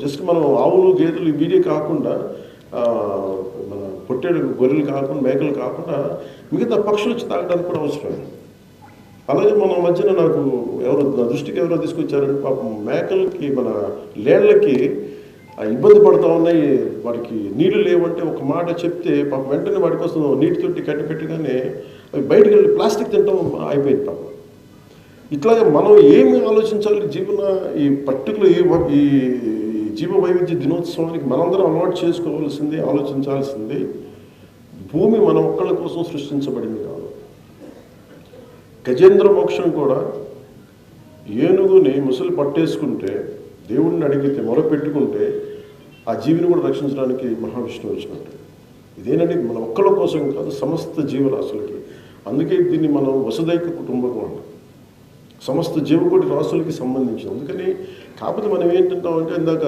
Just మనం ఆవులు గేదెలు వీడియో కాకుండా మన పొట్టేడు గొర్రెలు కాకుండా మేకలు కాకుండా మిగతా పక్షులు వచ్చి తాగడానికి కూడా అవసరం. అలాగే మన మధ్యన నాకు నా దృష్టికి ఎవరో తీసుకొచ్చారంటే పాపం మేకలకి మన లేళ్ళకి ఇబ్బంది పడుతూ ఉన్నాయి, వాటికి నీళ్లు లేవంటే ఒక మాట చెప్తే పాపం వెంటనే వాటి కోసం నీటి తొట్టి కట్టి పెట్టగానే అవి బయటకు వెళ్ళి ప్లాస్టిక్ తింటాం అయిపోయింది పాపం. ఇట్లాగే మనం ఏమి ఆలోచించాలి ఈ పర్టికులర్ ఈ జీవ వైవిధ్య దినోత్సవానికి మనందరం అలవాటు చేసుకోవాల్సింది, ఆలోచించాల్సింది భూమి మన ఒక్కళ్ళ కోసం సృష్టించబడింది కాదు. గజేంద్ర మోక్షం కూడా ఏనుగుని ముసలి పట్టేసుకుంటే దేవుడిని అడిగితే మొరపెట్టుకుంటే ఆ జీవిని కూడా రక్షించడానికి మహావిష్ణువు వచ్చినట్టు. ఇదేనండి మన ఒక్కళ్ళ కోసం కాదు, సమస్త జీవరాశులకి. అందుకే దీన్ని మనం వసుదైక కుటుంబకం అంటాం, సమస్త జీవకోటి రాశులకి సంబంధించింది. అందుకని కాకపోతే మనం ఏంటంటామంటే ఇందాక